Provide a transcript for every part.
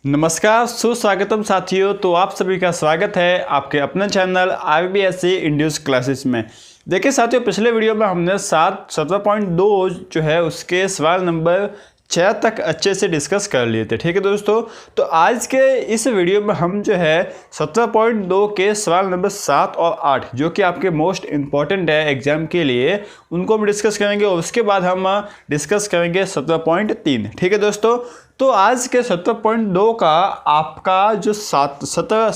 नमस्कार, सुस्वागतम साथियों। तो आप सभी का स्वागत है आपके अपने चैनल IBSC इंड्यूस क्लासेस में। देखिए साथियों, पिछले वीडियो में हमने 17.2 जो है उसके सवाल नंबर 6 तक अच्छे से डिस्कस कर लिए थे। ठीक है दोस्तों, तो आज के इस वीडियो में हम जो है 17.2 के सवाल नंबर 7 और 8 जो कि आपके मोस्ट इम्पॉर्टेंट है एग्जाम के लिए, उनको हम डिस्कस करेंगे और उसके बाद हम डिस्कस करेंगे 17.3। ठीक है दोस्तों, तो आज के 17.2 का आपका जो सातवां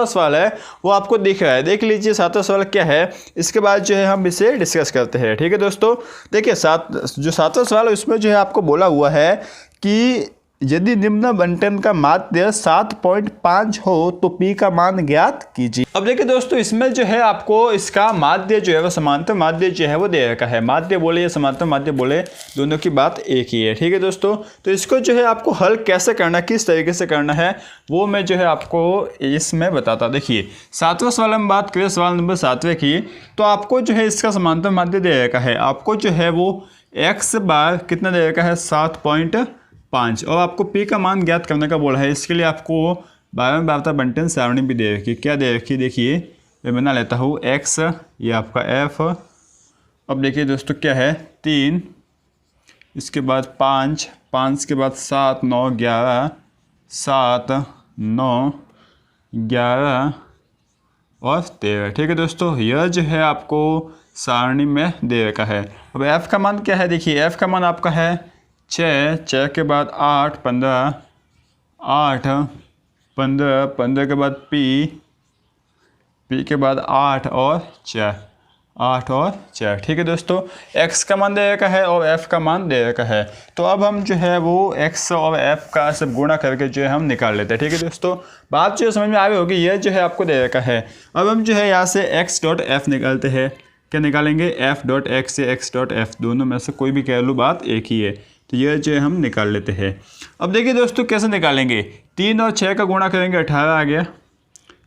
सवाल है वो आपको दिख रहा है। देख लीजिए सातवां सवाल क्या है, इसके बाद जो है हम इसे डिस्कस करते हैं। ठीक है दोस्तों, देखिए सातवां सवाल है उसमें जो है आपको बोला हुआ है कि यदि निम्न बंटन का माध्य 7.5 हो तो P का मान ज्ञात कीजिए। अब देखिए दोस्तों, इसमें जो है आपको इसका माध्य जो है वो समांतर माध्य जो है वो दे रखा है। माध्य बोले या समांतर माध्य बोले, दोनों की बात एक ही है। ठीक है दोस्तों, तो इसको जो है आपको हल कैसे करना, किस तरीके से करना है, वो मैं जो है आपको इसमें बताता। देखिए सातवां सवाल हम बात करें, सवाल नंबर 7वें की, तो आपको जो है इसका समांतर माध्य दे रखा है। आपको जो है वो x बार कितना दे रखा है 7.5 और आपको P का मान ज्ञात करने का बोला है। इसके लिए आपको 12 बारता बंटन सारणी भी दे रखी। क्या दे रखी, देखिए मैं बना लेता हूँ। x ये आपका f, अब देखिए दोस्तों क्या है 3, इसके बाद 5, 5 के बाद 7, 9, 11, 7, 9, 11 और 13। ठीक है दोस्तों, यह जो है आपको सारणी में दे रखा है। अब f का मान क्या है, देखिए f का मान आपका है 6, 6 के बाद 8, 15, 8, 15, 15 के बाद P के बाद 8 और 4, 8 और 4। ठीक है दोस्तों, x का मान दे रखा है और f का मान दे रखा है। तो अब हम जो है वो x और f का सब गुणा करके जो है हम निकाल लेते हैं। ठीक है दोस्तों, बात जो समझ में आ रही होगी, यह जो है आपको दे रखा है। अब हम जो है यहाँ से x.f निकालते हैं। क्या निकालेंगे, f.x से x.f, दोनों में से कोई भी कह लो, बात एक ही है। तो यह जो है हम निकाल लेते हैं। अब देखिए दोस्तों कैसे निकालेंगे, 3 और 6 का गुणा करेंगे 18 आ गया।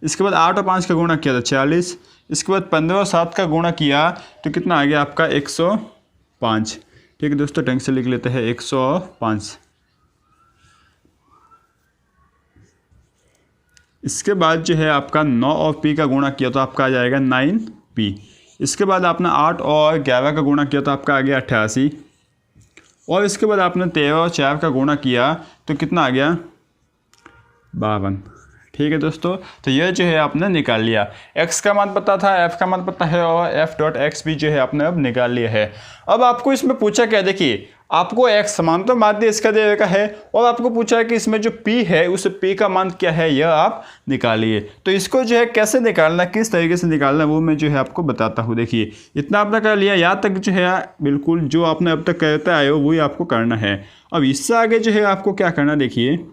इसके बाद 8 और 5 का गुणा किया तो 40। इसके बाद 15 और 7 का गुणा किया तो कितना आ गया आपका 105। ठीक है दोस्तों, ढंग से लिख लेते हैं 105। इसके बाद जो है आपका 9 और P का गुणा किया तो आपका आ जाएगा 9P। इसके बाद आपने 8 और 11 का गुणा किया तो आपका आ गया 88। और इसके बाद आपने 13 और 4 का गुणा किया तो कितना आ गया 52। ठीक है दोस्तों, तो यह जो है आपने निकाल लिया। x का मान पता था, f का मान पता है और f.x भी जो है आपने अब निकाल लिया है। अब आपको इसमें पूछा क्या, देखिए आपको x समांतर माध्य इसका दे रखा है और आपको पूछा है कि इसमें जो p है उस p का मान क्या है, यह आप निकालिए। तो इसको जो है कैसे निकालना, किस तरीके से निकालना, वो मैं जो है आपको बताता हूँ। देखिए इतना आपने कर लिया, यहाँ तक जो है बिल्कुल जो आपने अब तक करते आए हो वही आपको करना है। अब इससे आगे जो है आपको क्या करना, देखिए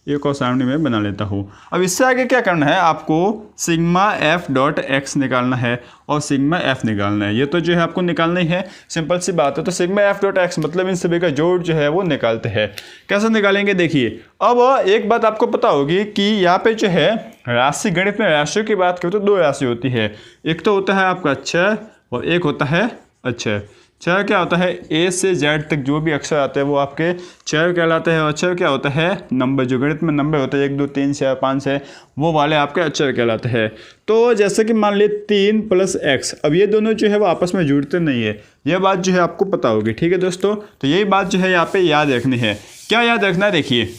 एक और सामने में बना लेता हूँ। अब इससे आगे क्या करना है, आपको सिग्मा f.x निकालना है और सिग्मा f निकालना है। ये तो जो है आपको निकालना ही है, सिंपल सी बात है। तो सिग्मा f.x मतलब इन सभी का जोड़ जो है वो निकालते हैं। कैसे निकालेंगे, देखिए अब एक बात आपको पता होगी कि यहाँ पे जो है राशि, गणित में राशियों की बात करें तो 2 राशि होती है। एक तो होता है आपका अक्षर और एक होता है अक्षर। चर क्या होता है, A से Z तक जो भी अक्षर आते हैं वो आपके चर कहलाते हैं। और अक्षर क्या होता है, नंबर, जो गणित में नंबर होते हैं 1, 2, 3, 4, 5 है, वो वाले आपके अक्षर कहलाते हैं। तो जैसे कि मान लीजिए 3 + x, अब ये दोनों जो है वो आपस में जुड़ते नहीं है, यह बात जो है आपको पता होगी। ठीक है दोस्तों, तो यही बात जो है यहाँ पे याद रखनी है। क्या याद रखना है, देखिए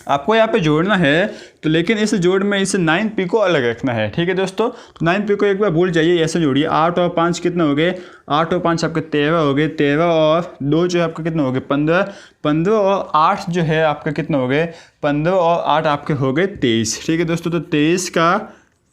आपको यहाँ पे जोड़ना है तो, लेकिन इस जोड़ में इसे 9P को अलग रखना है। ठीक है दोस्तों, तो 9P को एक बार भूल जाइए, ऐसे जोड़िए। 8 और 5 कितने हो गए, 8 और 5 आपके 13 हो गए। 13 और 2 जो है आपके कितने हो गए 15। 15 और 8 जो है आपके कितने हो गए, 15 और 8 आपके हो गए 23। ठीक है दोस्तों, तो 23 का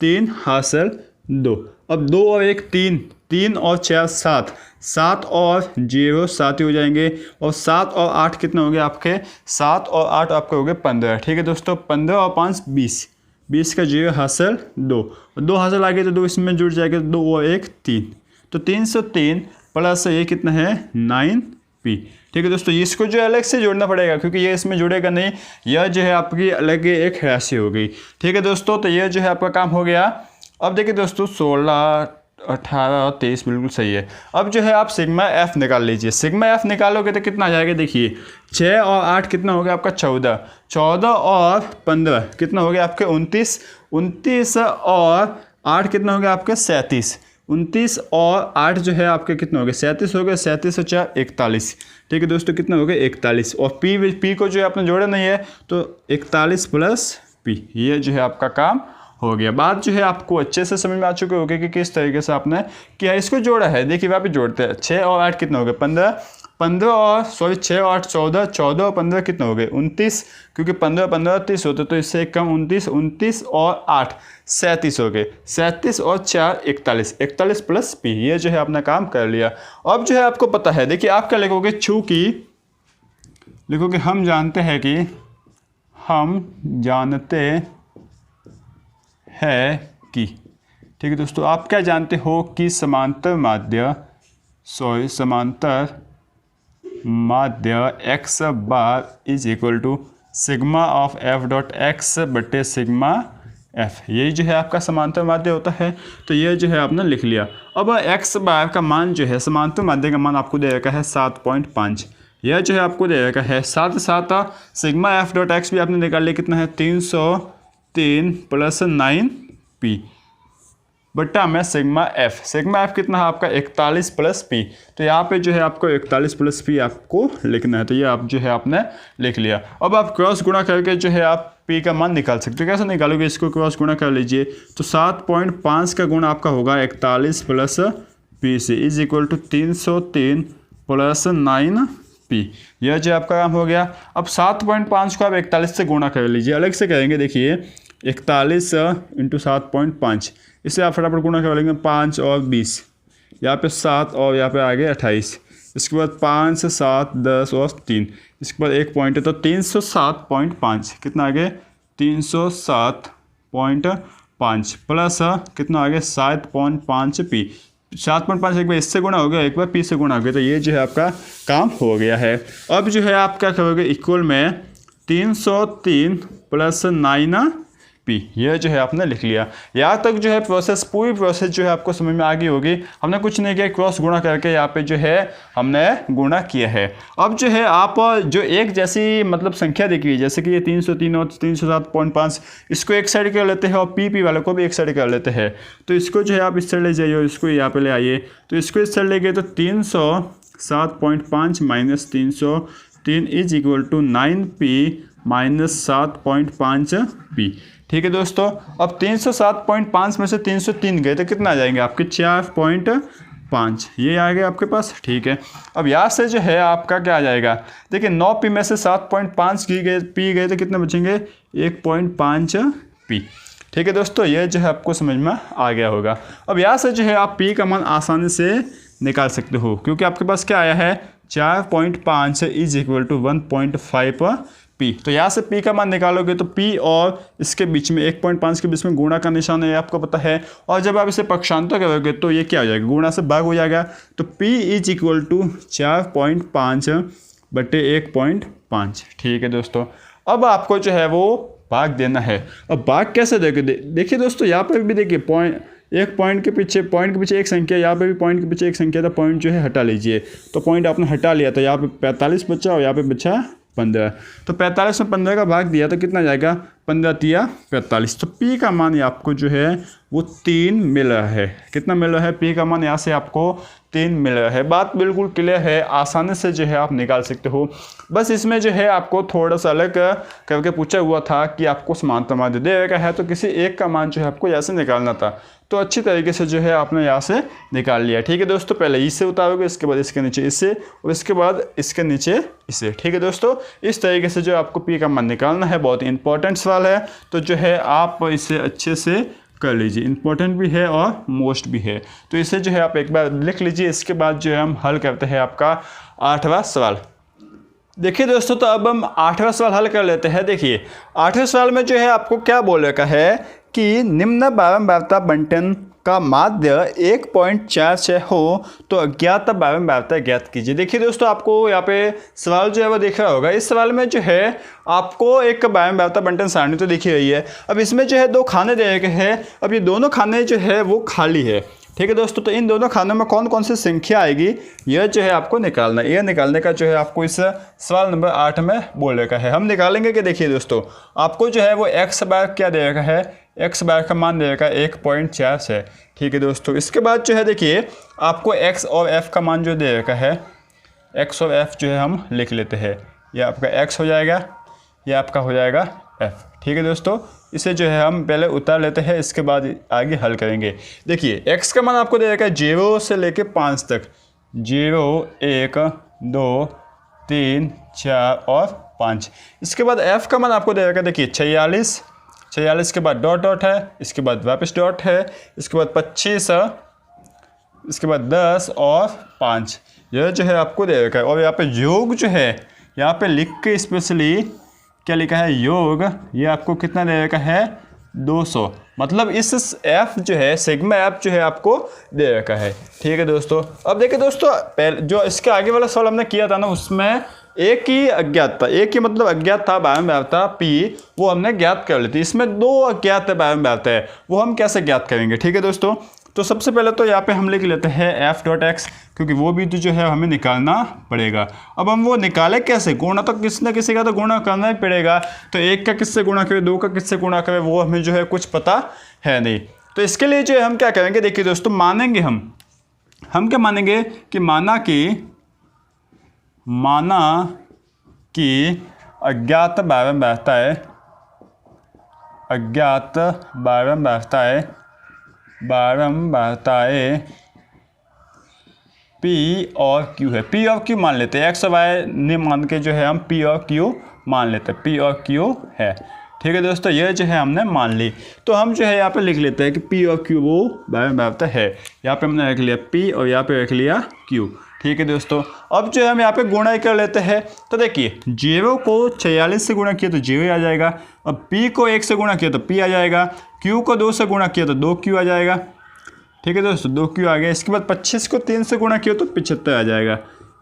3 हासिल 2। अब 2 और 1 3, 3 और 4 7, 7 और 0 7 ही हो जाएंगे। और 7 और 8 कितने हो गए आपके, 7 और 8 आपके हो गए 15। ठीक है दोस्तों, 15 और 5 20, 20 का 0 हासिल 2, और 2 हासिल आ गए तो 2 इसमें जुड़ जाएगा, 2 और 1 3, तो 303 प्लस ये कितना है 9P। ठीक है दोस्तों, इसको जो अलग से जोड़ना पड़ेगा क्योंकि ये इसमें जुड़ेगा नहीं, यह जो है आपकी अलग एक राशि हो गई। ठीक है दोस्तों, तो यह जो है आपका काम हो गया। अब देखिए दोस्तों 16 18 और 23 बिल्कुल सही है। अब जो है आप सिग्मा एफ निकाल लीजिए। सिग्मा एफ निकालोगे तो कितना आ जाएगा, देखिए 6 और 8 कितना हो गया आपका 14, 14 और 15 कितना हो गया आपके 29, 29 और 8 कितना हो गया आपके 37, 29 और 8 जो है आपके कितना हो गया 37 हो गया, 37 और 4 41। ठीक है दोस्तों, कितना हो गया 41। और पी को जो है आपने जोड़ा नहीं है तो 41 प्लस पी, ये जो है आपका काम हो गया। बात जो है आपको अच्छे से समझ में आ चुके होगी कि किस तरीके से आपने क्या इसको जोड़ा है। देखिए वहाँ पे जोड़ते हैं 6 और 8 कितना हो गया 15, 15 और 6 और 8 14, 14 और 15 कितना हो गए 29, क्योंकि 15 15 30 होते तो इससे एक कम 29, 29 और 8 37 हो गए, 37 और 4 41, 41 प्लस पी, ये जो है आपने काम कर लिया। अब जो है आपको पता है, देखिए आप क्या लिखोगे, चूँकि लिखोगे हम जानते हैं कि ठीक है दोस्तों, आप क्या जानते हो कि समांतर माध्य x bar is equal to sigma of f dot x बटे सिग्मा f, यही जो है आपका समांतर माध्य होता है। तो ये जो है आपने लिख लिया। अब x बार का मान जो है समांतर माध्य का मान आपको दे रखा है 7.5, यह जो है आपको दे रखा है। साथ साथ सिग्मा एफ डॉट एक्स भी आपने निकाल लिया, कितना है 303 प्लस 9p बट्टा में सिग्मा एफ कितना है आपका 41 प्लस पी। तो यहाँ पे जो है आपको 41 प्लस पी आपको लिखना है, तो ये आप जो है आपने लिख लिया। अब आप क्रॉस गुणा करके जो है आप पी का मान निकाल सकते हो। कैसे निकालोगे, इसको क्रॉस गुणा कर लीजिए तो 7.5 का गुण आपका होगा 41 प्लस पी से is equal to 303 plus 9p, यह जो आपका काम हो गया। अब 7.5 को आप 41 से गुणा कर लीजिए, अलग से करेंगे। देखिए 41 इंटू 7.5, इससे आप फटाफट गुणा कर लेंगे 5 और 20, यहाँ पे 7 और यहाँ पे आ गए 28, इसके बाद 5 7 10 और 3, इसके बाद एक पॉइंट है तो 307.5 कितना आ गया 307.5 प्लस कितना आ गया 7.5p, 7.5 एक बार इससे गुणा हो गया, एक बार पी से गुणा हो गया, तो ये जो है आपका काम हो गया है। अब जो है आप क्या करोगे, इक्वल में 303 प्लस 9p, यह जो है आपने लिख लिया। यहाँ तक जो है पूरी प्रोसेस जो है आपको समझ में आ गई होगी। हमने कुछ नहीं किया, क्रॉस गुणा करके यहाँ पे जो है हमने गुणा किया है। अब जो है आप जो एक जैसी मतलब संख्या देखी है, जैसे कि ये 303 और 307.5, इसको एक साइड कर लेते हैं और पी वाले को भी एक साइड कर लेते हैं। तो इसको जो है आप इस साइड ले जाइए और इसको यहाँ पे ले आइए, तो इसको इस साइड ले गए तो 307.5 minus 303 is equal to 9p minus 7.5p। ठीक है दोस्तों, अब 307.5 में से 303 गए तो कितना आ जाएंगे आपके 4.5, ये आ गए आपके पास। ठीक है, अब यहाँ से जो है आपका क्या आ जाएगा, देखिए 9p में से 7.5 पी गए तो कितने बचेंगे 1.5p। ठीक है दोस्तों, ये जो है आपको समझ में आ गया होगा। अब यहाँ से जो है आप p का मान आसानी से निकाल सकते हो, क्योंकि आपके पास क्या आया है 4.5 इज इक्वल टू 1.5p। तो यहाँ से p का मान निकालोगे तो p और इसके बीच में 1.5 के बीच में गुणा का निशान है, आपको पता है। और जब आप इसे पक्षांतर करोगे तो ये क्या हो जाएगा, गुणा से भाग हो जाएगा। तो p इज इक्वल टू 4.5 बटे 1.5। ठीक है दोस्तों, अब आपको जो है वो भाग देना है। अब भाग कैसे दोगे, देखिए दोस्तों यहाँ पर भी देखिए पॉइंट के पीछे एक संख्या, यहाँ पे भी पॉइंट के पीछे एक संख्या था, पॉइंट जो है हटा लीजिए। तो पॉइंट आपने हटा लिया तो यहाँ पे 45 बचा और यहाँ पे बचा 15। तो 45 में 15 का भाग दिया तो कितना जाएगा 15 तिया 45। तो p का मान आपको जो है वो 3 मिल रहा है। कितना मिल रहा है, p का मान यहाँ से आपको 3 मिल रहा है। बात बिल्कुल क्लियर है, आसानी से जो है आप निकाल सकते हो। बस इसमें जो है आपको थोड़ा सा अलग करके पूछा हुआ था कि आपको समांतर माध्य दे रखा है तो किसी एक का मान जो है आपको यहाँ से निकालना था। तो अच्छी तरीके से जो है आपने यहाँ से निकाल लिया। ठीक है दोस्तों, पहले इससे उतारोगे, इसके बाद इसके नीचे इससे और इसके बाद इसके नीचे इसे। ठीक है दोस्तों, इस तरीके से जो आपको p का मान निकालना है, बहुत ही इंपॉर्टेंट सवाल है। तो जो है आप इसे अच्छे से कर लीजिए, इंपॉर्टेंट भी है और मोस्ट भी है। तो इसे जो है आप एक बार लिख लीजिए। इसके बाद जो है हम हल करते हैं आपका 8वां सवाल। देखिए दोस्तों, तो अब हम 8वां सवाल हल कर लेते हैं। देखिए 8वें सवाल में जो है आपको क्या बोल रखा है कि निम्न बारंबारता बंटन का माध्य 1.46 हो तो अज्ञात बारंबारता ज्ञात कीजिए। देखिए दोस्तों, आपको यहाँ पे सवाल जो है वो दिख रहा होगा। इस सवाल में जो है आपको एक बारंबारता बंटन सारणी तो दिखी रही है। अब इसमें जो है 2 खाने दे रखे हैं। अब ये दोनों खाने जो है वो खाली है। ठीक है दोस्तों। तो इन दोनों खानों में कौन कौन सी संख्या आएगी यह जो है आपको निकालना है। यह निकालने का जो है आपको इस सवाल नंबर 8 में बोल रखा है। हम निकालेंगे कि देखिए दोस्तों, आपको जो है वो एक्स बार क्या दे रखा है, एक्स बार का मान दे रखा है 1.4 है। ठीक है दोस्तों। इसके बाद जो है देखिए आपको एक्स और एफ का मान जो दे रखा है, एक्स और एफ जो है हम लिख लेते हैं। यह आपका एक्स हो जाएगा, यह आपका हो जाएगा एफ। ठीक है दोस्तों, इसे जो है हम पहले उतार लेते हैं, इसके बाद आगे हल करेंगे। देखिए एक्स का मान आपको दे रखा है 0 से लेके 5 तक, 0 1 2 3 4 और 5। इसके बाद एफ का मान आपको दे रखा है देखिए 46, 46 के बाद डॉट डॉट है, इसके बाद वापस डॉट है, इसके बाद 25, इसके बाद 10 और 5। यह जो है आपको दे रखा है। और यहाँ पे योग जो है यहाँ पे लिख के स्पेशली क्या लिखा है, योग, ये आपको कितना दे रखा है 200। मतलब इस एफ जो है सिग्मा एफ जो है आपको दे रखा है। ठीक है दोस्तों। अब देखिए दोस्तों, पहले जो इसके आगे वाला सवाल हमने किया था ना, उसमें एक ही अज्ञात था, एक ही मतलब अज्ञात था, बारे में था पी, वो हमने ज्ञात कर ली थी। इसमें 2 अज्ञात बारे में आता है, वो हम कैसे ज्ञात करेंगे। ठीक है दोस्तों। तो सबसे पहले तो यहाँ पे हम लिख लेते हैं एफ डॉट एक्स, क्योंकि वो भी तो जो है हमें निकालना पड़ेगा। अब हम वो निकाले कैसे, गुणा तो किसी न किसी का तो गुणा करना ही पड़ेगा। तो 1 का किससे गुणा करें, 2 का किससे गुणा करें, वो हमें जो है कुछ पता है नहीं। तो इसके लिए जो है हम क्या करेंगे, देखिए दोस्तों, मानेंगे हम क्या मानेंगे कि माना कि अज्ञात बारे में बहता है, अज्ञात बारे में बहता है P और Q है। P और Q मान लेते हैं, एक्स और वाई ने मान के जो है हम P और Q मान लेते हैं, P और Q है। ठीक है दोस्तों, यह जो है हमने मान ली। तो हम जो है यहाँ पे लिख लेते हैं कि P और Q वो बारे में बहता है। यहाँ पे हमने रख लिया P और यहाँ पे रख लिया Q। ठीक है दोस्तों। अब जो है हम यहाँ पे गुणा कर लेते हैं। तो देखिए 0 को 46 से गुणा किया तो 0 आ जाएगा। अब P को 1 से गुणा किया तो P आ जाएगा। Q को 2 से गुणा किया तो 2Q आ जाएगा। ठीक है दोस्तों, 2Q आ गया। इसके बाद 25 को 3 से गुणा किया तो 75 आ जाएगा।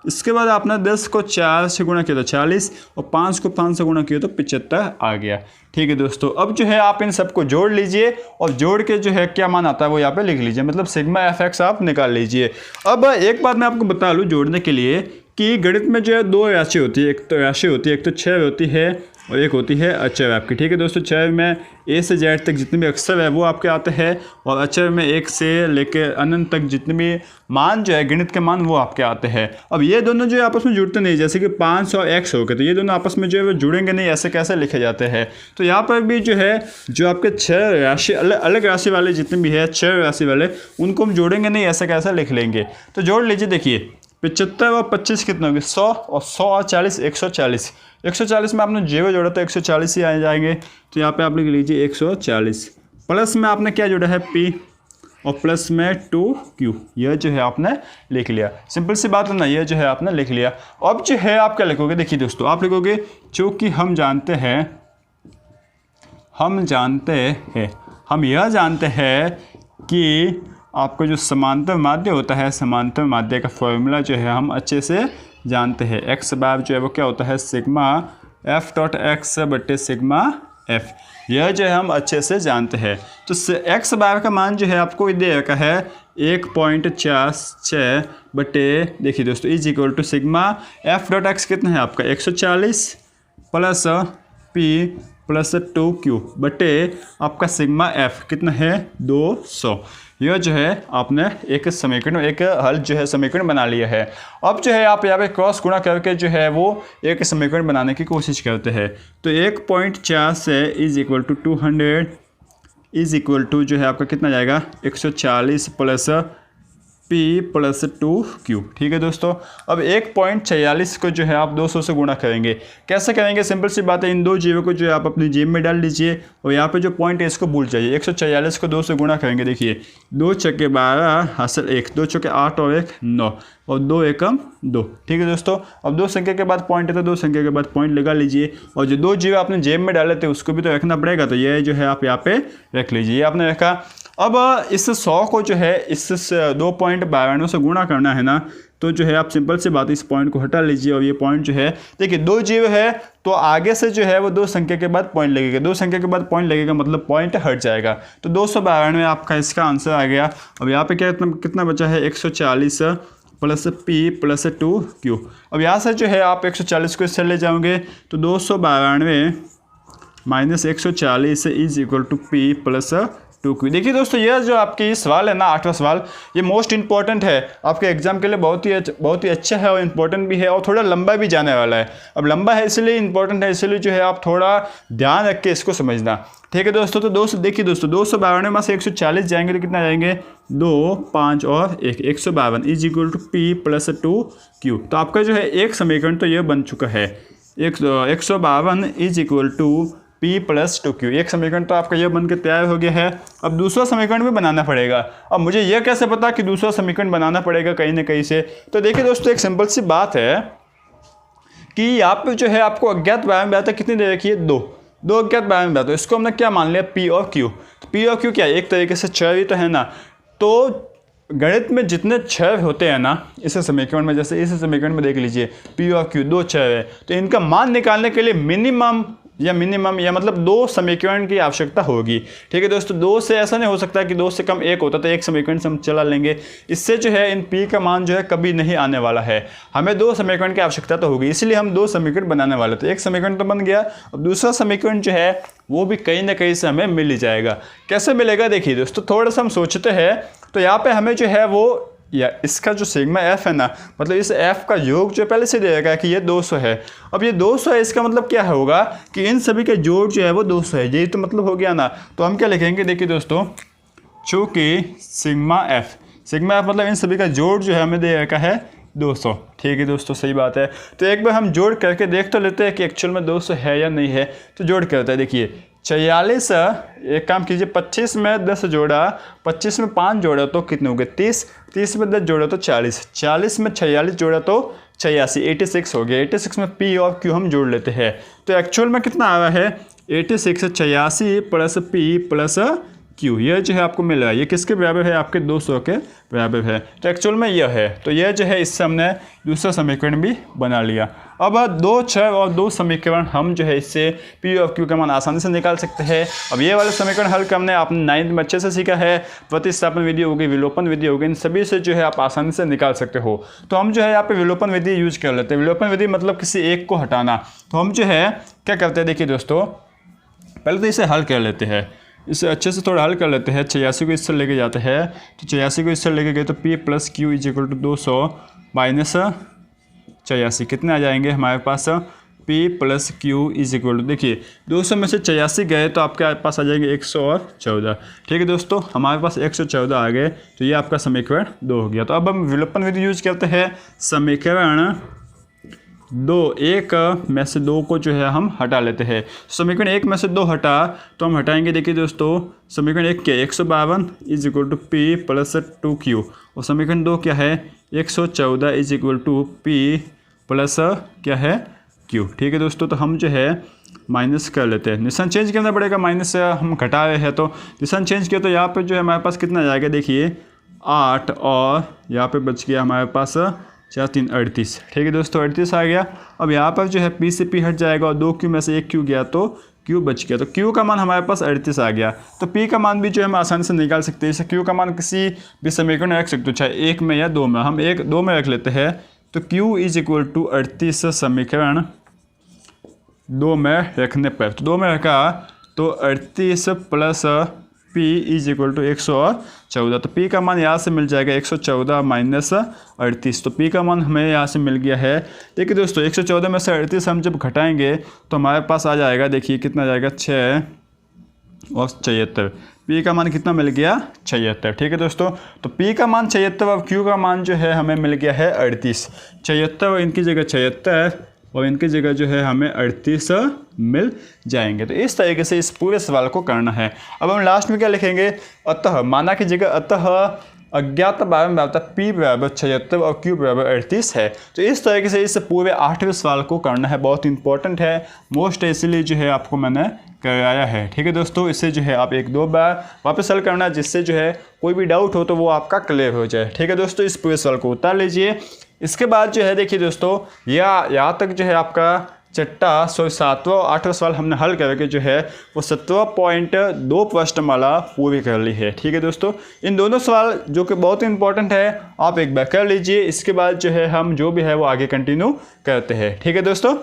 इसके बाद आपने 10 को 4 से गुणा किया तो 40 और 5 को 5 से गुणा किया तो 75 आ गया। ठीक है दोस्तों। अब जो है आप इन सबको जोड़ लीजिए और जोड़ के जो है क्या मान आता है वो यहाँ पे लिख लीजिए, मतलब सिग्मा एफ एक्स आप निकाल लीजिए। अब एक बात मैं आपको बता लूँ जोड़ने के लिए कि गणित में जो है 2 राशि होती है, एक तो राशि होती है, एक तो छह होती है और एक होती है अक्षर आपकी। ठीक है दोस्तों। छह में ए से जेड तक जितने भी अक्षर है वो आपके आते हैं और अक्षर में 1 से लेकर अनंत तक जितने भी मान जो है गणित के मान वो आपके आते हैं। अब ये दोनों जो है आपस में जुड़ते नहीं, जैसे कि 5 और x हो गए तो ये दोनों आपस में जो है वो जुड़ेंगे नहीं, ऐसे कैसे लिखे जाते हैं। तो यहाँ पर भी जो है जो आपके 6 राशि अलग राशि वाले जितने भी है 6 राशि वाले उनको हम जोड़ेंगे नहीं, ऐसे कैसे लिख लेंगे। तो जोड़ लीजिए। देखिए 75 और 25 कितने होंगे 100 और 100 और 40 140। 140 में आपने 0 जोड़ा तो 140 ही आ जाएंगे। तो यहाँ पे आप लिख लीजिए 140। प्लस में आपने क्या जोड़ा है P और प्लस में 2Q, यह जो है आपने लिख लिया। सिंपल सी बात है ना, यह जो है आपने लिख लिया। अब जो है आप क्या लिखोगे, देखिए दोस्तों आप लिखोगे चूँकि हम यह जानते हैं कि आपको जो समांतर माध्य होता है, समांतर माध्य का फॉर्मूला जो है हम अच्छे से जानते हैं। एक्स बार जो है वो क्या होता है सिग्मा एफ डॉट एक्स बटे सिग्मा एफ, यह जो है हम अच्छे से जानते हैं। तो एक्स बार का मान जो है आपको दे रखा है 1.46 बटे, देखिए दोस्तों is equal to sigma F dot X कितना है आपका 140 प्लस P प्लस 2Q बटे आपका सिग्मा एफ कितना है 200। यह जो है आपने एक समीकरण, एक हल जो है समीकरण बना लिया है। अब जो है आप यहाँ पे क्रॉस गुणा करके जो है वो एक समीकरण बनाने की कोशिश करते हैं। तो 1.4 से is equal to 200 is equal to जो है आपका कितना जाएगा 140 प्लस P प्लस 2Q। ठीक है दोस्तों। अब 1.46 को जो है आप 200 से गुणा करेंगे। कैसे करेंगे, सिंपल सी बात है, इन दो जीवों को जो है आप अपनी जेब में डाल लीजिए और यहाँ पे जो पॉइंट है इसको भूल जाइए। 146 को 2 से गुणा करेंगे। देखिए 2 छक्के 12 हासिल 1, 2 छक्के 8 और 1 9 और 2 एकम 2। ठीक है दोस्तों। अब 2 संख्या के बाद पॉइंट है तो 2 संख्या के बाद पॉइंट लगा लीजिए और जो 2 जीव आपने जेब में डाले थे उसको भी तो रखना पड़ेगा। तो ये जो है आप यहाँ पे रख लीजिए, ये आपने रखा। अब इस 100 को जो है इस 2.92 से गुणा करना है ना, तो जो है आप सिंपल सी बात इस पॉइंट को हटा लीजिए और ये पॉइंट जो है देखिए 2 जीरो है तो आगे से जो है वो 2 संख्या के बाद पॉइंट लगेगा, 2 संख्या के बाद पॉइंट लगेगा मतलब पॉइंट हट जाएगा। तो 292 आपका इसका आंसर आ गया। अब यहाँ पे कितना बचा है 140 प्लस पी प्लस 2q। अब यहाँ से जो है आप 140 को इससे ले जाओगे तो 292 minus 140 is equal to P plus 2q। देखिए दोस्तों यह जो आपकी सवाल है ना 8वां सवाल, ये मोस्ट इंपॉर्टेंट है आपके एग्जाम के लिए, बहुत ही अच्छा है और इम्पोर्टेंट भी है और थोड़ा लंबा भी जाने वाला है। अब लंबा है इसलिए इंपॉर्टेंट है, इसलिए जो है आप थोड़ा ध्यान रख के इसको समझना, ठीक है दोस्तों। तो देखिए दोस्तों 252 में से 140 जाएंगे तो कितना जाएंगे 2, 5 और 1, 152 is equal to P plus 2q। तो आपका जो है एक समीकरण तो ये बन चुका है, 152 is equal to P plus 2q। एक समीकरण तो आपका यह बन के तैयार हो गया है। अब दूसरा समीकरण भी बनाना पड़ेगा। अब मुझे यह कैसे पता कि दूसरा समीकरण बनाना पड़ेगा कहीं ना कहीं से, तो देखिए दोस्तों एक सिंपल सी बात है कि यहाँ पे जो है आपको अज्ञात बारे में कितनी दे रखी है 2 अज्ञात बारे में तो इसको हमने क्या मान लिया P और Q। तो P और Q क्या है एक तरीके से चर ही तो है ना। तो गणित में जितने चर होते हैं ना इस समीकरण में, जैसे इस समीकरण में देख लीजिए P और Q 2 चर है, तो इनका मान निकालने के लिए मिनिमम या मतलब 2 समीकरण की आवश्यकता होगी, ठीक है दोस्तों। 2 से ऐसा नहीं हो सकता कि 2 से कम 1 होता तो एक समीकरण से हम चला लेंगे, इससे जो है इन P का मान जो है कभी नहीं आने वाला है। हमें 2 समीकरण की आवश्यकता तो होगी, इसलिए हम 2 समीकरण बनाने वाले थे। एक समीकरण तो बन गया, अब दूसरा समीकरण जो है वो भी कहीं ना कहीं से हमें मिल ही जाएगा। कैसे मिलेगा देखिए दोस्तों, थोड़ा सा हम सोचते हैं तो यहाँ पे हमें जो है वो या इसका जो सिग्मा एफ है ना, मतलब इस एफ का योग जो पहले से दे रखा है कि ये 200 है। अब ये 200 है, इसका मतलब क्या होगा कि इन सभी का जोड़ जो है वो 200 है, यही तो मतलब हो गया ना। तो हम क्या लिखेंगे देखिए दोस्तों, चूँकि सिग्मा एफ मतलब इन सभी का जोड़ जो है हमें दे रखा है 200, ठीक है दोस्तों सही बात है। तो एक बार हम जोड़ करके देख तो लेते हैं कि एक्चुअल में 200 है या नहीं है। तो जोड़ करते हैं, देखिए 46, एक काम कीजिए 25 में 10 जोड़ा, 25 में 5 जोड़ा तो कितने हो गए 30, 30 में 10 जोड़ा तो 40, 40 में 46 जोड़ा तो 86, 86 हो गया। 86 में P और Q हम जोड़ लेते हैं तो एक्चुअल में कितना आ रहा है 86 86 प्लस P प्लस Q। यह जो है आपको मिल रहा है, ये किसके बराबर है आपके 200 के बराबर है। तो एक्चुअल में यह है, तो यह जो है इससे हमने दूसरा समीकरण भी बना लिया। अब 2 चर और 2 समीकरण हम जो है इससे P और Q का मान आसानी से निकाल सकते हैं। अब ये वाले समीकरण हल करने आपने 9th में अच्छे से सीखा है, प्रतिस्थापन विधि होगी, विलोपन विधि होगी, इन सभी से जो है आप आसानी से निकाल सकते हो। तो हम जो है यहाँ पे विलोपन विधि यूज कर लेते हैं। विलोपन विधि मतलब किसी एक को हटाना। तो हम जो है क्या करते हैं देखिए दोस्तों, पहले तो इसे हल कर लेते हैं, इसे अच्छे से थोड़ा हल कर लेते हैं। 86 को इससे लेके जाते हैं, तो 86 को इससे लेके गए तो P plus Q is equal to 200 minus 86 कितने आ जाएंगे हमारे पास P plus Q is equal to, देखिए 200 में से 86 गए तो आपके पास आ जाएंगे 114, ठीक है दोस्तों हमारे पास 114 आ गए। तो ये आपका समीकरण 2 हो गया। तो अब हम विलोपन विधि यूज करते हैं। समीकरण 2 1 में से 2 को जो है हम हटा लेते हैं। समीकरण 1 में से 2 हटा तो हम हटाएंगे, देखिए दोस्तों समीकरण 1 क्या है 152 is equal to P plus 2Q, और समीकरण 2 क्या है 114 is equal to P plus क्या है Q, ठीक है दोस्तों। तो हम जो है माइनस कर लेते हैं, निशान चेंज करना पड़ेगा, माइनस से हम घटा रहे हैं तो निशान चेंज किया तो यहाँ पे जो है हमारे पास कितना जाएगा देखिए 8, और यहाँ पे बच गया हमारे पास 4 3 38, ठीक है दोस्तों 38 आ गया। अब यहाँ पर जो है P से P हट जाएगा और 2Q में से 1 Q गया तो Q बच गया। तो Q का मान हमारे पास 38 आ गया। तो P का मान भी जो है हम आसानी से निकाल सकते हैं। इसे Q का मान किसी भी समीकरण में रख सकते हो, चाहे 1 में या 2 में। हम 2 में रख लेते हैं, तो Q इज इक्वल टू 38 समीकरण 2 में रखने पर, तो 2 में रखा तो 38 plus P is equal to 114। तो P का मान यहाँ से मिल जाएगा 114 माइनस 38। तो P का मान हमें यहाँ से मिल गया है। देखिए दोस्तों 114 में से 38 हम जब घटाएंगे तो हमारे पास आ जाएगा, देखिए कितना जाएगा 6 और 76। P का मान कितना मिल गया 76, ठीक है दोस्तों। तो P का मान 76 और Q का मान जो है हमें मिल गया है 38। 76 और इनकी जगह 76 और इनकी जगह जो है हमें 38 मिल जाएंगे। तो इस तरीके से इस पूरे सवाल को करना है। अब हम लास्ट में क्या लिखेंगे, अतः माना की जगह अतः अज्ञात बारे में बताता P बराबर 76 और Q बराबर 38 है। तो इस तरीके से इस पूरे 8वें सवाल को करना है, बहुत इंपॉर्टेंट है, मोस्ट, इसलिए जो है आपको मैंने कराया है, ठीक है दोस्तों। इससे जो है आप 1-2 बार वापस हल करना, जिससे जो है कोई भी डाउट हो तो वो आपका क्लियर हो जाए, ठीक है दोस्तों। इस पूरे सवाल को उतार लीजिए, इसके बाद जो है देखिए दोस्तों, यहाँ तक जो है आपका सातवां और 8वां सवाल हमने हल करके जो है वो 17.2 प्रश्नमाला पूरी कर ली है। ठीक है दोस्तों, इन दोनों सवाल जो कि बहुत इंपॉर्टेंट है, आप एक बार कर लीजिए। इसके बाद जो है हम जो भी है वो आगे कंटिन्यू करते हैं। ठीक है दोस्तों।